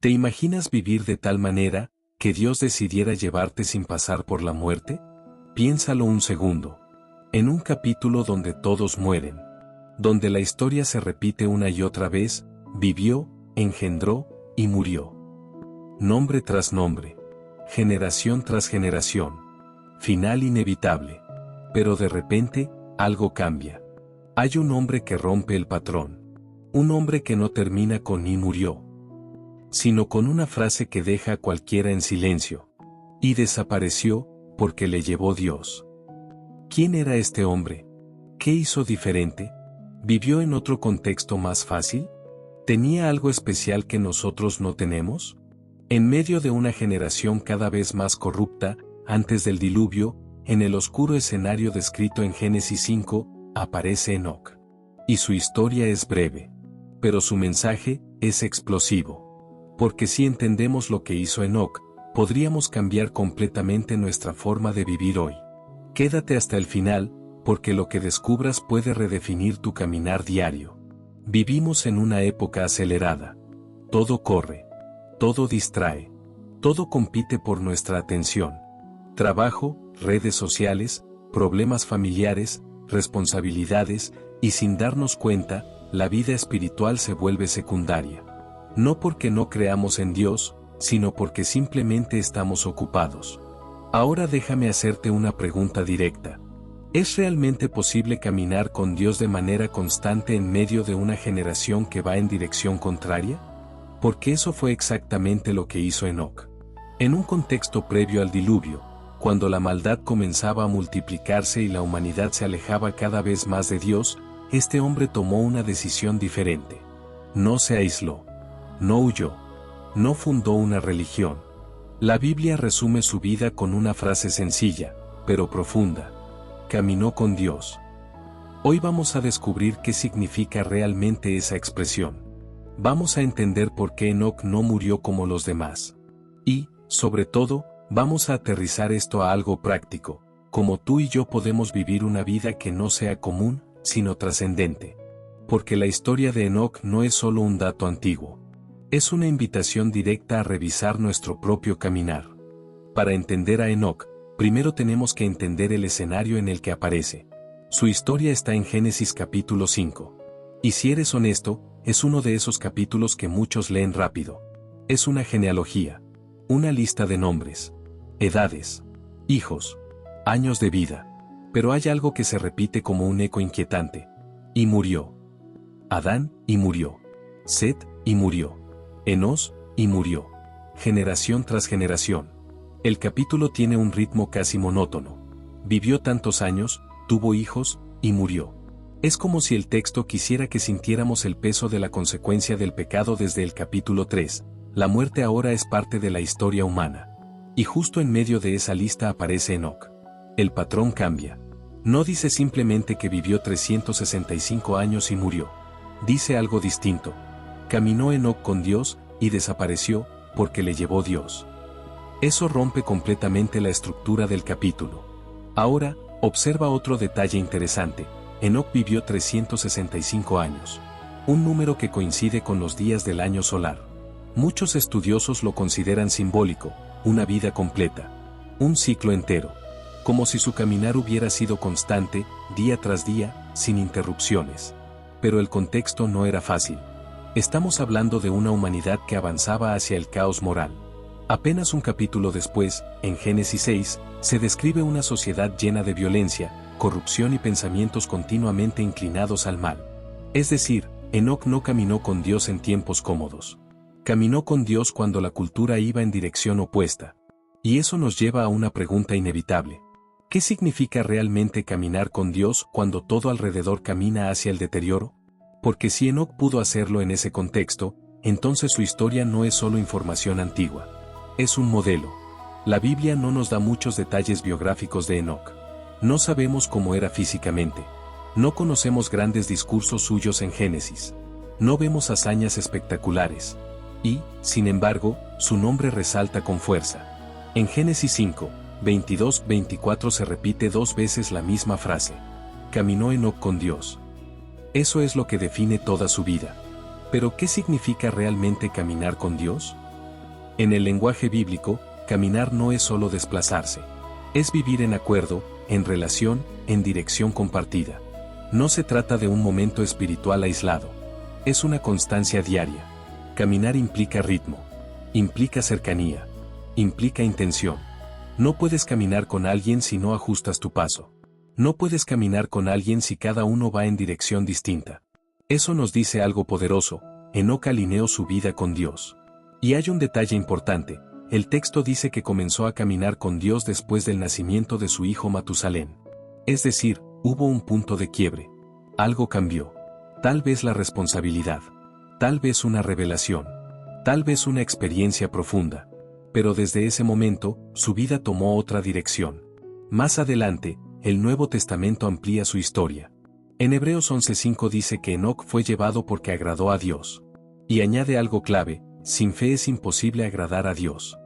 ¿Te imaginas vivir de tal manera que Dios decidiera llevarte sin pasar por la muerte? Piénsalo un segundo. En un capítulo donde todos mueren, donde la historia se repite una y otra vez, vivió, engendró y murió. Nombre tras nombre, generación tras generación, final inevitable. Pero de repente, algo cambia. Hay un hombre que rompe el patrón. Un hombre que no termina con "y murió", sino con una frase que deja a cualquiera en silencio. Y desapareció, porque le llevó Dios. ¿Quién era este hombre? ¿Qué hizo diferente? ¿Vivió en otro contexto más fácil? ¿Tenía algo especial que nosotros no tenemos? En medio de una generación cada vez más corrupta, antes del diluvio, en el oscuro escenario descrito en Génesis 5, aparece Enoc. Y su historia es breve. Pero su mensaje es explosivo. Porque si entendemos lo que hizo Enoc, podríamos cambiar completamente nuestra forma de vivir hoy. Quédate hasta el final, porque lo que descubras puede redefinir tu caminar diario. Vivimos en una época acelerada. Todo corre. Todo distrae. Todo compite por nuestra atención. Trabajo, redes sociales, problemas familiares, responsabilidades, y sin darnos cuenta, la vida espiritual se vuelve secundaria. No porque no creamos en Dios, sino porque simplemente estamos ocupados. Ahora déjame hacerte una pregunta directa. ¿Es realmente posible caminar con Dios de manera constante en medio de una generación que va en dirección contraria? Porque eso fue exactamente lo que hizo Enoc. En un contexto previo al diluvio, cuando la maldad comenzaba a multiplicarse y la humanidad se alejaba cada vez más de Dios, este hombre tomó una decisión diferente. No se aisló. No huyó. No fundó una religión. La Biblia resume su vida con una frase sencilla, pero profunda. Caminó con Dios. Hoy vamos a descubrir qué significa realmente esa expresión. Vamos a entender por qué Enoc no murió como los demás. Y, sobre todo, vamos a aterrizar esto a algo práctico, como tú y yo podemos vivir una vida que no sea común, sino trascendente. Porque la historia de Enoc no es solo un dato antiguo. Es una invitación directa a revisar nuestro propio caminar. Para entender a Enoc, primero tenemos que entender el escenario en el que aparece. Su historia está en Génesis capítulo 5. Y si eres honesto, es uno de esos capítulos que muchos leen rápido. Es una genealogía. Una lista de nombres, edades, hijos, años de vida. Pero hay algo que se repite como un eco inquietante. Y murió. Adán, y murió. Set, y murió. Enos, y murió. Generación tras generación. El capítulo tiene un ritmo casi monótono. Vivió tantos años, tuvo hijos, y murió. Es como si el texto quisiera que sintiéramos el peso de la consecuencia del pecado desde el capítulo 3. La muerte ahora es parte de la historia humana. Y justo en medio de esa lista aparece Enoc. El patrón cambia. No dice simplemente que vivió 365 años y murió. Dice algo distinto. Caminó Enoc con Dios, y desapareció, porque le llevó Dios. Eso rompe completamente la estructura del capítulo. Ahora, observa otro detalle interesante. Enoc vivió 365 años. Un número que coincide con los días del año solar. Muchos estudiosos lo consideran simbólico, una vida completa. Un ciclo entero. Como si su caminar hubiera sido constante, día tras día, sin interrupciones. Pero el contexto no era fácil. Estamos hablando de una humanidad que avanzaba hacia el caos moral. Apenas un capítulo después, en Génesis 6, se describe una sociedad llena de violencia, corrupción y pensamientos continuamente inclinados al mal. Es decir, Enoc no caminó con Dios en tiempos cómodos. Caminó con Dios cuando la cultura iba en dirección opuesta. Y eso nos lleva a una pregunta inevitable. ¿Qué significa realmente caminar con Dios cuando todo alrededor camina hacia el deterioro? Porque si Enoc pudo hacerlo en ese contexto, entonces su historia no es solo información antigua. Es un modelo. La Biblia no nos da muchos detalles biográficos de Enoc. No sabemos cómo era físicamente. No conocemos grandes discursos suyos en Génesis. No vemos hazañas espectaculares. Y, sin embargo, su nombre resalta con fuerza. En Génesis 5, 22-24 se repite 2 veces la misma frase. Caminó Enoc con Dios. Eso es lo que define toda su vida. Pero ¿qué significa realmente caminar con Dios? En el lenguaje bíblico, caminar no es solo desplazarse. Es vivir en acuerdo, en relación, en dirección compartida. No se trata de un momento espiritual aislado. Es una constancia diaria. Caminar implica ritmo. Implica cercanía. Implica intención. No puedes caminar con alguien si no ajustas tu paso. No puedes caminar con alguien si cada uno va en dirección distinta. Eso nos dice algo poderoso. Enoc alineó su vida con Dios. Y hay un detalle importante. El texto dice que comenzó a caminar con Dios después del nacimiento de su hijo Matusalén. Es decir, hubo un punto de quiebre. Algo cambió. Tal vez la responsabilidad. Tal vez una revelación. Tal vez una experiencia profunda. Pero desde ese momento, su vida tomó otra dirección. Más adelante, el Nuevo Testamento amplía su historia. En Hebreos 11:5 dice que Enoc fue llevado porque agradó a Dios. Y añade algo clave: sin fe es imposible agradar a Dios.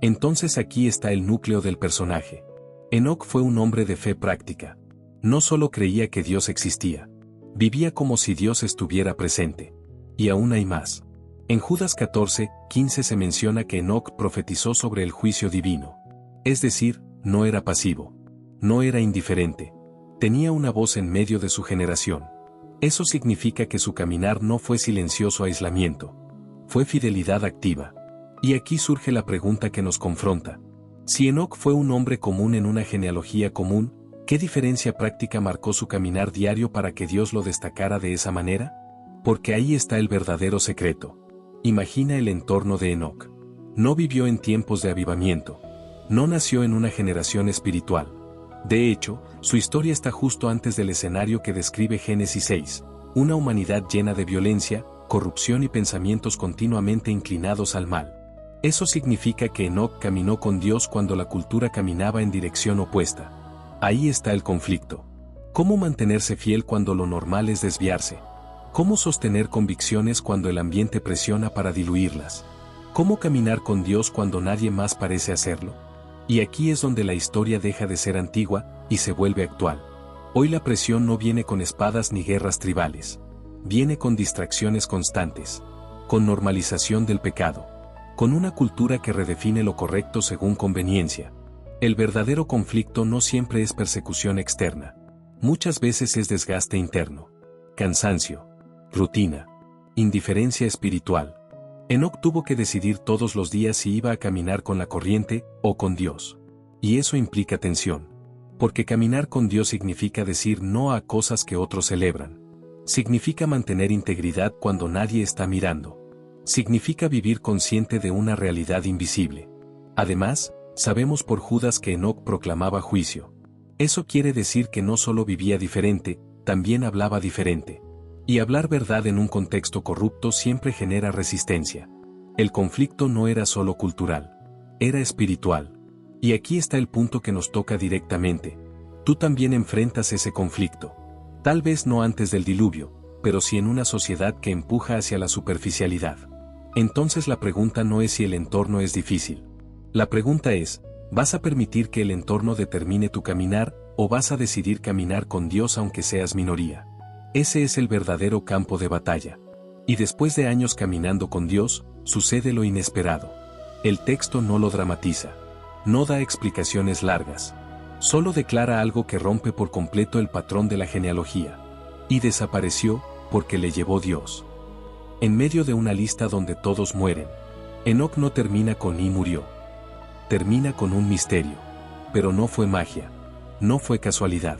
Entonces aquí está el núcleo del personaje. Enoc fue un hombre de fe práctica. No solo creía que Dios existía. Vivía como si Dios estuviera presente. Y aún hay más. En Judas 14:15 se menciona que Enoc profetizó sobre el juicio divino. Es decir, no era pasivo. No era indiferente. Tenía una voz en medio de su generación. Eso significa que su caminar no fue silencioso aislamiento. Fue fidelidad activa. Y aquí surge la pregunta que nos confronta. Si Enoc fue un hombre común en una genealogía común, ¿qué diferencia práctica marcó su caminar diario para que Dios lo destacara de esa manera? Porque ahí está el verdadero secreto. Imagina el entorno de Enoc. No vivió en tiempos de avivamiento. No nació en una generación espiritual. De hecho, su historia está justo antes del escenario que describe Génesis 6, una humanidad llena de violencia, corrupción y pensamientos continuamente inclinados al mal. Eso significa que Enoc caminó con Dios cuando la cultura caminaba en dirección opuesta. Ahí está el conflicto. ¿Cómo mantenerse fiel cuando lo normal es desviarse? ¿Cómo sostener convicciones cuando el ambiente presiona para diluirlas? ¿Cómo caminar con Dios cuando nadie más parece hacerlo? Y aquí es donde la historia deja de ser antigua y se vuelve actual. Hoy la presión no viene con espadas ni guerras tribales. Viene con distracciones constantes, con normalización del pecado, con una cultura que redefine lo correcto según conveniencia. El verdadero conflicto no siempre es persecución externa. Muchas veces es desgaste interno, cansancio, rutina, indiferencia espiritual. Enoc tuvo que decidir todos los días si iba a caminar con la corriente o con Dios. Y eso implica tensión. Porque caminar con Dios significa decir no a cosas que otros celebran. Significa mantener integridad cuando nadie está mirando. Significa vivir consciente de una realidad invisible. Además, sabemos por Judas que Enoc proclamaba juicio. Eso quiere decir que no solo vivía diferente, también hablaba diferente. Y hablar verdad en un contexto corrupto siempre genera resistencia. El conflicto no era solo cultural, era espiritual. Y aquí está el punto que nos toca directamente. Tú también enfrentas ese conflicto. Tal vez no antes del diluvio, pero sí en una sociedad que empuja hacia la superficialidad. Entonces la pregunta no es si el entorno es difícil. La pregunta es, ¿vas a permitir que el entorno determine tu caminar, o vas a decidir caminar con Dios aunque seas minoría? Ese es el verdadero campo de batalla. Y después de años caminando con Dios, sucede lo inesperado. El texto no lo dramatiza. No da explicaciones largas. Solo declara algo que rompe por completo el patrón de la genealogía. Y desapareció, porque le llevó Dios. En medio de una lista donde todos mueren, Enoc no termina con "y murió". Termina con un misterio. Pero no fue magia. No fue casualidad.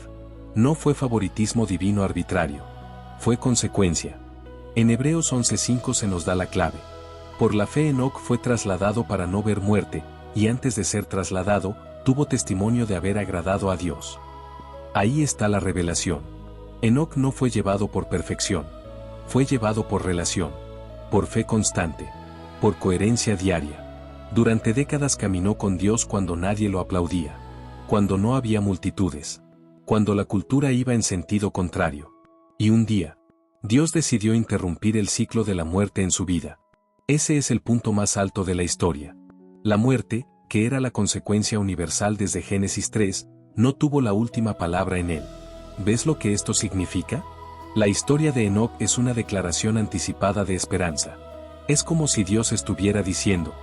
No fue favoritismo divino arbitrario. Fue consecuencia. En Hebreos 11:5 se nos da la clave. Por la fe Enoc fue trasladado para no ver muerte, y antes de ser trasladado, tuvo testimonio de haber agradado a Dios. Ahí está la revelación. Enoc no fue llevado por perfección. Fue llevado por relación. Por fe constante. Por coherencia diaria. Durante décadas caminó con Dios cuando nadie lo aplaudía. Cuando no había multitudes. Cuando la cultura iba en sentido contrario. Y un día, Dios decidió interrumpir el ciclo de la muerte en su vida. Ese es el punto más alto de la historia. La muerte, que era la consecuencia universal desde Génesis 3, no tuvo la última palabra en él. ¿Ves lo que esto significa? La historia de Enoc es una declaración anticipada de esperanza. Es como si Dios estuviera diciendo,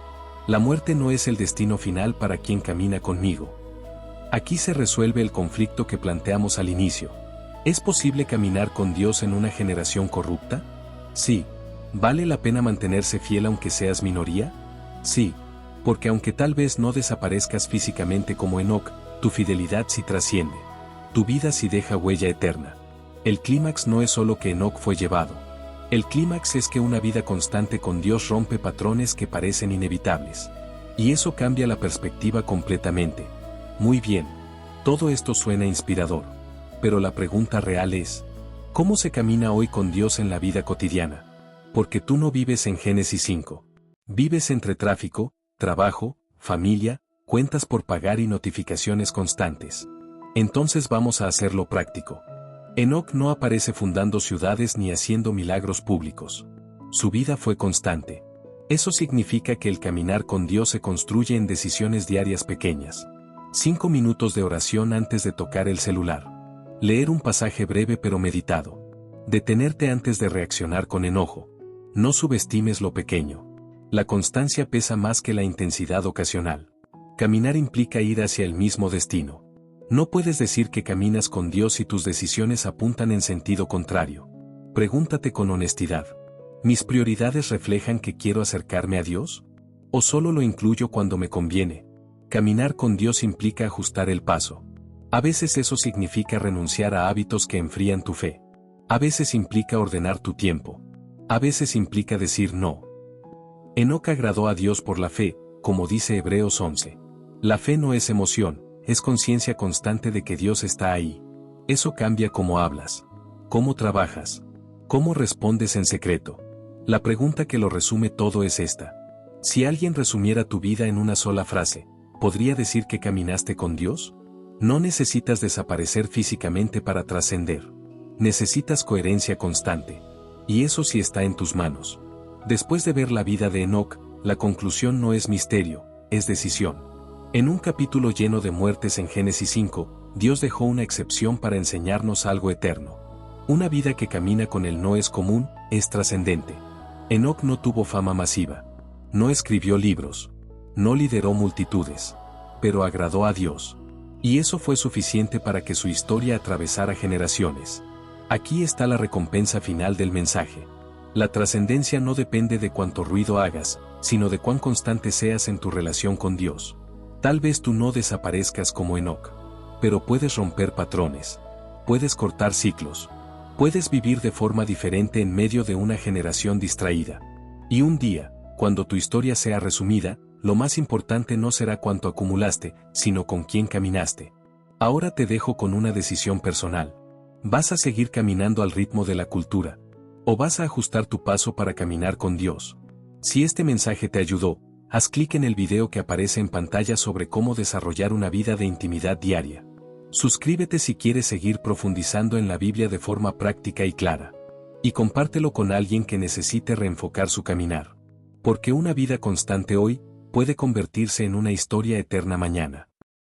La muerte no es el destino final para quien camina conmigo. Aquí se resuelve el conflicto que planteamos al inicio. ¿Es posible caminar con Dios en una generación corrupta? Sí. ¿Vale la pena mantenerse fiel aunque seas minoría? Sí. Porque aunque tal vez no desaparezcas físicamente como Enoc, tu fidelidad sí trasciende. Tu vida sí deja huella eterna. El clímax no es solo que Enoc fue llevado. El clímax es que una vida constante con Dios rompe patrones que parecen inevitables. Y eso cambia la perspectiva completamente. Muy bien. Todo esto suena inspirador. Pero la pregunta real es, ¿cómo se camina hoy con Dios en la vida cotidiana? Porque tú no vives en Génesis 5. Vives entre tráfico, trabajo, familia, cuentas por pagar y notificaciones constantes. Entonces vamos a hacerlo práctico. Enoc no aparece fundando ciudades ni haciendo milagros públicos. Su vida fue constante. Eso significa que el caminar con Dios se construye en decisiones diarias pequeñas. 5 minutos de oración antes de tocar el celular. Leer un pasaje breve pero meditado. Detenerte antes de reaccionar con enojo. No subestimes lo pequeño. La constancia pesa más que la intensidad ocasional. Caminar implica ir hacia el mismo destino. No puedes decir que caminas con Dios si tus decisiones apuntan en sentido contrario. Pregúntate con honestidad. ¿Mis prioridades reflejan que quiero acercarme a Dios? ¿O solo lo incluyo cuando me conviene? Caminar con Dios implica ajustar el paso. A veces eso significa renunciar a hábitos que enfrían tu fe. A veces implica ordenar tu tiempo. A veces implica decir no. Enoc agradó a Dios por la fe, como dice Hebreos 11. La fe no es emoción, es conciencia constante de que Dios está ahí. Eso cambia cómo hablas, cómo trabajas, cómo respondes en secreto. La pregunta que lo resume todo es esta. Si alguien resumiera tu vida en una sola frase, ¿podría decir que caminaste con Dios? No necesitas desaparecer físicamente para trascender. Necesitas coherencia constante. Y eso sí está en tus manos. Después de ver la vida de Enoc, la conclusión no es misterio, es decisión. En un capítulo lleno de muertes en Génesis 5, Dios dejó una excepción para enseñarnos algo eterno. Una vida que camina con Él no es común, es trascendente. Enoc no tuvo fama masiva. No escribió libros. No lideró multitudes. Pero agradó a Dios. Y eso fue suficiente para que su historia atravesara generaciones. Aquí está la recompensa final del mensaje. La trascendencia no depende de cuánto ruido hagas, sino de cuán constante seas en tu relación con Dios. Tal vez tú no desaparezcas como Enoc, pero puedes romper patrones. Puedes cortar ciclos. Puedes vivir de forma diferente en medio de una generación distraída. Y un día, cuando tu historia sea resumida, lo más importante no será cuánto acumulaste, sino con quién caminaste. Ahora te dejo con una decisión personal. ¿Vas a seguir caminando al ritmo de la cultura? ¿O vas a ajustar tu paso para caminar con Dios? Si este mensaje te ayudó, haz clic en el video que aparece en pantalla sobre cómo desarrollar una vida de intimidad diaria. Suscríbete si quieres seguir profundizando en la Biblia de forma práctica y clara. Y compártelo con alguien que necesite reenfocar su caminar. Porque una vida constante hoy puede convertirse en una historia eterna mañana.